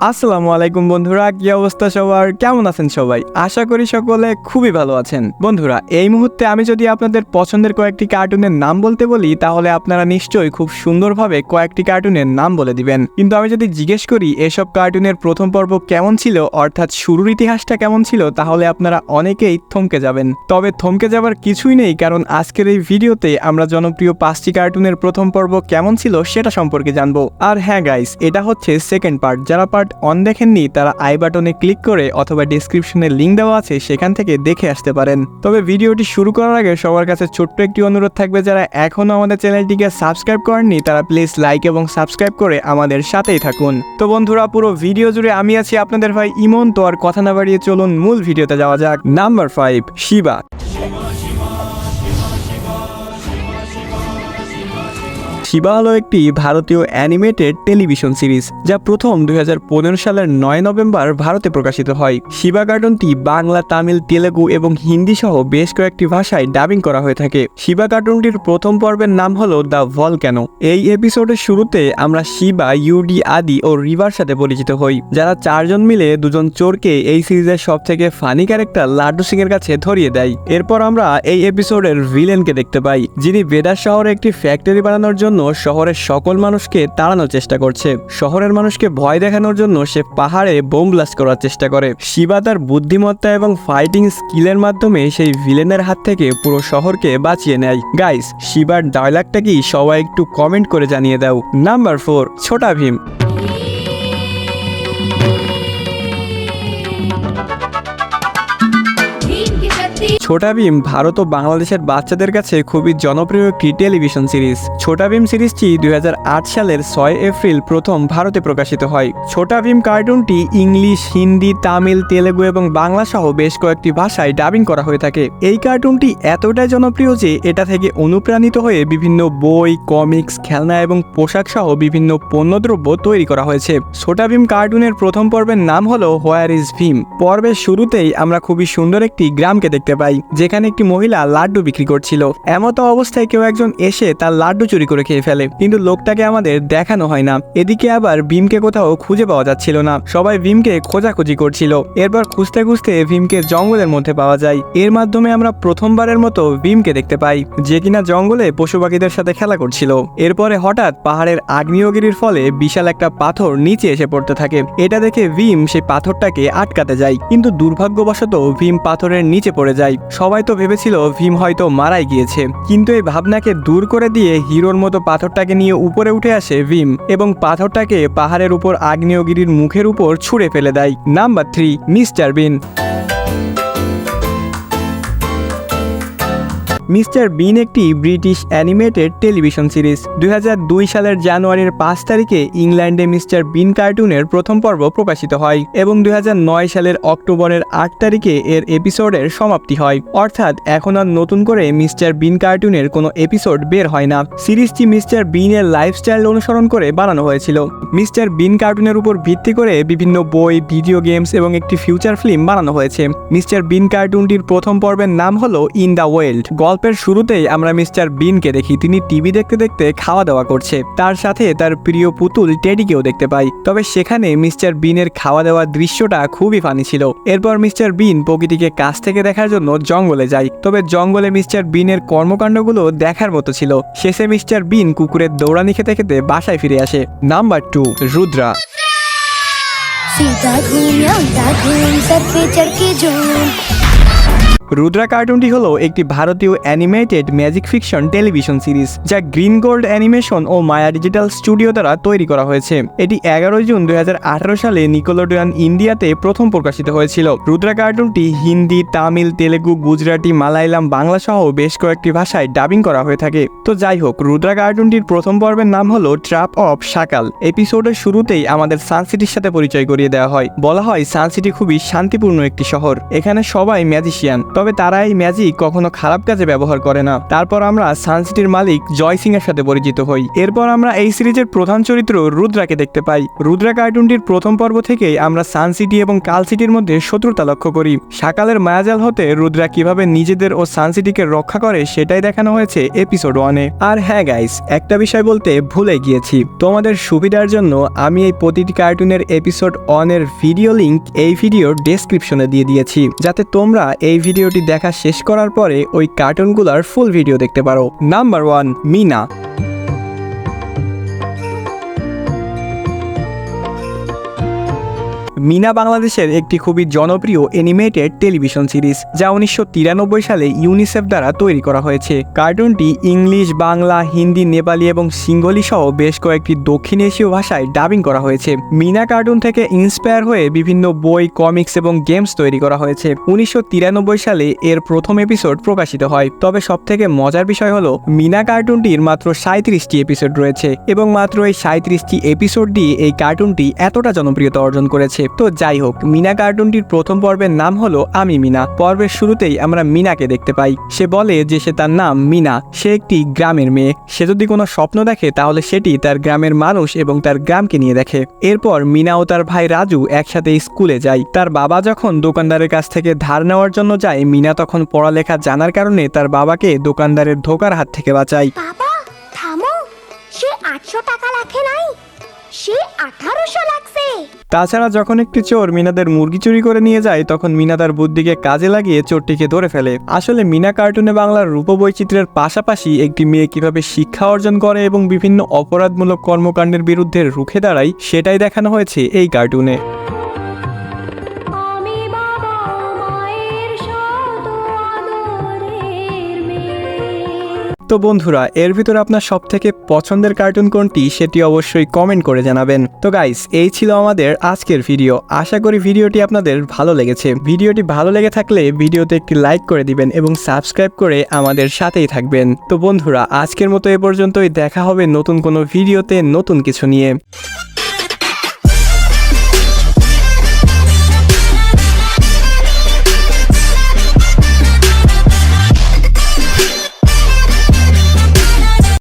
আসসালামু আলাইকুম বন্ধুরা, কি অবস্থা সবার? কেমন আছেন সবাই? আশা করি সকলে খুবই ভালো আছেন। বন্ধুরা, এই মুহূর্তে আমি যদি আপনাদের পছন্দের কয়েকটি কার্টুনের নাম বলতে বলি, তাহলে আপনারা নিশ্চয়ই খুব সুন্দরভাবে কয়েকটি কার্টুনের নাম বলে দিবেন। কিন্তু আমি যদি জিজ্ঞেস করি এসব কার্টুনের প্রথম পর্ব কেমন ছিল, অর্থাৎ শুরুর ইতিহাসটা কেমন ছিল, তাহলে আপনারা অনেকেই থমকে যাবেন। তবে থমকে যাবার কিছুই নেই, কারণ আজকের এই ভিডিওতে আমরা জনপ্রিয় 5টি কার্টুনের প্রথম পর্ব কেমন ছিল সেটা সম্পর্কে জানবো। আর হ্যাঁ গাইস, এটা হচ্ছে সেকেন্ড পার্ট। যারা পার্ট অন দেখেননি তারা আই বাটনে ক্লিক করে অথবা ডেসক্রিপশনে লিঙ্ক দেওয়া আছে, সেখান থেকে দেখে আসতে পারেন। তবে ভিডিওটি শুরু করার আগে সবার কাছে ছোট্ট একটি অনুরোধ থাকবে, যারা এখনো আমাদের চ্যানেলটিকে সাবস্ক্রাইব করেননি তারা প্লিজ লাইক এবং সাবস্ক্রাইব করে আমাদের সাথেই থাকুন। তো বন্ধুরা, পুরো ভিডিও জুড়ে আমি আছি আপনাদের ভাই ইমন। তো আর কথা না বাড়িয়ে চলুন মূল ভিডিওতে যাওয়া যাক। নাম্বার 5, শিবা। শিবা হলো একটি ভারতীয় অ্যানিমেটেড টেলিভিশন সিরিজ, যা প্রথম 2015 সালের 9 নভেম্বর ভারতে প্রকাশিত হয়। শিবা কার্টুনটি বাংলা, তামিল, তেলেগু এবং হিন্দি সহ বেশ কয়েকটি ভাষায় ডাবিং করা হয়ে থাকে। শিবা কার্টুনটির প্রথম পর্বের নাম হলো দ্য ভলক্যানো। এই এপিসোডের শুরুতে আমরা শিবা, ইউডি, আদি ও রিভার সাথে পরিচিত হই, যারা 4 জন মিলে দুজন চোরকে এই সিরিজের সব থেকে ফানি ক্যারেক্টার লাড্ডু সিং এর কাছে ধরিয়ে দেয়। এরপর আমরা এই এপিসোডের ভিলেনকে দেখতে পাই, যিনি বেদার শহরে একটি ফ্যাক্টরি বানানোর জন্য শহরের সকল মানুষকে তাড়ানোর চেষ্টা করছে। শহরের মানুষকে ভয় দেখানোর জন্য সে পাহাড়ে বোম ব্লাস্ট করার চেষ্টা করে। শিবা তার বুদ্ধিমত্তা এবং ফাইটিং স্কিলের মাধ্যমে সেই ভিলেনের হাত থেকে পুরো শহরকে বাঁচিয়ে নেয়। গাইস, শিবার ডায়লগটা কি সবাই একটু কমেন্ট করে জানিয়ে দাও। নাম্বার 4, ছোটা ভীম। ছোটা ভীম ভারত ও বাংলাদেশের বাচ্চাদের কাছে খুবই জনপ্রিয় একটি টেলিভিশন সিরিজ। ছোটা ভীম সিরিজটি 2008 সালের 6 এপ্রিল প্রথম ভারতে প্রকাশিত হয়। ছোটা ভীম কার্টুনটি ইংলিশ, হিন্দি, তামিল, তেলেগু এবং বাংলা সহ বেশ কয়েকটি ভাষায় ডাবিং করা হয়ে থাকে। এই কার্টুনটি এতটাই জনপ্রিয় যে এটা থেকে অনুপ্রাণিত হয়ে বিভিন্ন বই, কমিক্স, খেলনা এবং পোশাক সহ বিভিন্ন পণ্যদ্রব্য তৈরি করা হয়েছে। ছোটা ভীম কার্টুনের প্রথম পর্বের নাম হলো হোয়ার ইজ ভীম। পর্বের শুরুতেই আমরা খুবই সুন্দর একটি গ্রামকে দেখতে পাই, যেখানে একটি মহিলা লাড্ডু বিক্রি করছিল। এমতো অবস্থায় কেউ একজন এসে তার লাড্ডু চুরি করে খেয়ে ফেলে, কিন্তু লোকটাকে আমাদের দেখানো হয় না। এদিকে আবার ভীমকে কোথাও খুঁজে পাওয়া যাচ্ছিল না। সবাই ভীমকে খোঁজাখুঁজি করছিল। এরপর খুঁজতে খুঁজতে ভীমকে জঙ্গলের মধ্যে পাওয়া যায়। এর মাধ্যমে আমরা প্রথমবারের মতো ভীমকে দেখতে পাই, যে কিনা জঙ্গলে পশু পাখিদের সাথে খেলা করছিল। এরপরে হঠাৎ পাহাড়ের আগ্নেয়গিরির ফলে বিশাল একটা পাথর নিচে এসে পড়তে থাকে। এটা দেখে ভীম সেই পাথরটাকে আটকাতে যায়, কিন্তু দুর্ভাগ্যবশত ভীম পাথরের নিচে পড়ে যায়। সবাই তো ভেবেছিল ভীম হয়তো মারাই গিয়েছে, কিন্তু এই ভাবনাকে দূর করে দিয়ে হিরোর মতো পাথরটাকে নিয়ে উপরে উঠে আসে ভীম এবং পাথরটাকে পাহাড়ের উপর আগ্নেয়গিরির মুখের উপর ছুঁড়ে ফেলে দেয়। নাম্বার 3, মিস্টার বিন। মিস্টার বিন একটি ব্রিটিশ অ্যানিমেটেড টেলিভিশন সিরিজ। 2002 সালের জানুয়ারির 5 তারিখে ইংল্যান্ডে মিস্টার বিন কার্টুনের প্রথম পর্ব প্রকাশিত হয় এবং 2009 সালের অক্টোবরের 8 তারিখে এর এপিসোডের সমাপ্তি হয়। অর্থাৎ এখন আর নতুন করে মিস্টার বিন কার্টুনের কোনো এপিসোড বের হয় না। সিরিজটি মিস্টার বিনের লাইফস্টাইল অনুসরণ করে বানানো হয়েছিল। মিস্টার বিন কার্টুনের উপর ভিত্তি করে বিভিন্ন বই, ভিডিও গেমস এবং একটি ফিউচার ফিল্ম বানানো হয়েছে। মিস্টার বিন কার্টুনটির প্রথম পর্বের নাম হলো ইন দ্য ওয়াইল্ড। গল্পের শুরুতেই আমরা মিস্টার বিনকে দেখি, তিনি টিভি দেখতে দেখতে খাওয়া দাওয়া করছে। তার সাথে তার প্রিয় পুতুল টেডিকেও দেখতে পাই। তবে সেখানে মিস্টার বিনের খাওয়া দাওয়ার দৃশ্যটা খুবই ফানি ছিল। এরপর মিস্টার বিন প্রকৃতিকে কাছ থেকে দেখার জন্য জঙ্গলে যায়। তবে জঙ্গলে মিস্টার বিনের কর্মকাণ্ডগুলো দেখার মতো ছিল। শেষে মিস্টার বিন কুকুরের দৌড়ানি খেতে খেতে বাসায় ফিরে আসে। নাম্বার 2, রুদ্রা। রুদ্রা কার্টুনটি হলো একটি ভারতীয় animated magic fiction television series, যা গ্রিন গোল্ড অ্যানিমেশন ও মায়া ডিজিটাল স্টুডিও দ্বারা তৈরি করা হয়েছে। এটি 11 জুন 2018 সালে নিকোলোডিয়ান ইন্ডিয়াতে প্রথম প্রকাশিত হয়েছিল। রুদ্রা কার্টুনটি হিন্দি, তামিল, তেলেগু, গুজরাটি, মালায়ালাম, বাংলা সহ বেশ কয়েকটি ভাষায় ডাবিং করা হয়ে থাকে। তো যাই হোক, রুদ্রা কার্টুনটির প্রথম পর্বের নাম হলো ট্র্যাপ অফ শাকাল। এপিসোডের শুরুতেই আমাদের সানসিটির সাথে পরিচয় করিয়ে দেওয়া হয়। বলা হয় সানসিটি খুবই শান্তিপূর্ণ একটি শহর, এখানে সবাই ম্যাজিশিয়ান। তবে তারা এই ম্যাজিক কখনো খারাপ কাজে ব্যবহার করে না। তারপর আমরা সানসিটির মালিক জয় সিং এর সাথে পরিচিত হই। এরপর আমরা এই সিরিজের প্রধান চরিত্র রুদ্রাকে দেখতে পাই। রুদ্রা কার্টুনটির প্রথম পর্ব থেকেই আমরা সানসিটি এবং কালসিটির মধ্যে শত্রুতা লক্ষ্য করি। সকালের মায়াজাল হতে রুদ্রা কিভাবে নিজেদের ও সানসিটিকে রক্ষা করে সেটাই দেখানো হয়েছে এপিসোড 1-এ। আর হ্যাঁ গাইস, একটা বিষয় বলতে ভুলে গিয়েছি। তোমাদের সুবিধার জন্য আমি এই প্রতিটি কার্টুনের এপিসোড 1-এর ভিডিও লিংক এই ভিডিওর ডেসক্রিপশনে দিয়ে দিয়েছি, যাতে তোমরা এই ভিডিওটি দেখা শেষ করার পরে ওই কার্টুনগুলোর ফুল ভিডিও দেখতে পারো। নাম্বার 1, মিনা। মিনা বাংলাদেশের একটি খুবই জনপ্রিয় অ্যানিমেটেড টেলিভিশন সিরিজ, যা 1993 সালে ইউনিসেফ দ্বারা তৈরি করা হয়েছে। কার্টুনটি ইংলিশ, বাংলা, হিন্দি, নেপালি এবং সিঙ্গলি সহ বেশ কয়েকটি দক্ষিণ এশীয় ভাষায় ডাবিং করা হয়েছে। মিনা কার্টুন থেকে ইন্সপায়ার হয়ে বিভিন্ন বই, কমিক্স এবং গেমস তৈরি করা হয়েছে। 1993 সালে এর প্রথম এপিসোড প্রকাশিত হয়। তবে সবথেকে মজার বিষয় হলো মিনা কার্টুনটির মাত্র 37টি এপিসোড রয়েছে এবং মাত্র এই 37টি এপিসোড দিয়ে এই কার্টুনটি এতটা জনপ্রিয়তা অর্জন করেছে। তো যাই হোক, মিনা কার্টুনটির প্রথম পর্বের নাম হলো আমি মিনা। পর্বের শুরুতেই আমরা মিনাকে দেখতে পাই। সে বলে যে সে তার নাম মিনা, সে একটি গ্রামের মেয়ে। সে যদি কোনো স্বপ্ন দেখে তাহলে সেটি তার গ্রামের মানুষ এবং তার গ্রামকে নিয়ে দেখে। এরপর মিনা ও তার ভাই রাজু একসাথে স্কুলে যায়। তার বাবা যখন দোকানদারের কাছ থেকে ধার নেওয়ার জন্য যায়, মিনা তখন পড়ালেখা জানার কারণে তার বাবাকে দোকানদারের ধোকার হাত থেকে বাঁচায়। বাবা থামো, সে 800 টাকা রাখে নাই, সে 1800 লাগছে। তাছাড়া যখন একটি চোর মিনাদের মুরগি চুরি করে নিয়ে যায়, তখন মিনা তার বুদ্ধিকে কাজে লাগিয়ে চোরটিকে ধরে ফেলে। আসলে মিনা কার্টুনে বাংলার রূপবৈচিত্র্যের পাশাপাশি একটি মেয়ে কিভাবে শিক্ষা অর্জন করে এবং বিভিন্ন অপরাধমূলক কর্মকাণ্ডের বিরুদ্ধে রুখে দাঁড়ায়, সেটাই দেখানো হয়েছে এই কার্টুনে। তো বন্ধুরা, এর ভিতরে আপনার সবথেকে পছন্দের কার্টুন কোনটি সেটি অবশ্যই কমেন্ট করে জানাবেন। তো গাইস, এই ছিল আমাদের আজকের ভিডিও। আশা করি ভিডিওটি আপনাদের ভালো লেগেছে। ভিডিওটি ভালো লেগে থাকলে ভিডিওতে একটি লাইক করে দিবেন এবং সাবস্ক্রাইব করে আমাদের সাথেই থাকবেন। তো বন্ধুরা, আজকের মতো এ পর্যন্তই। দেখা হবে নতুন কোনো ভিডিওতে নতুন কিছু নিয়ে।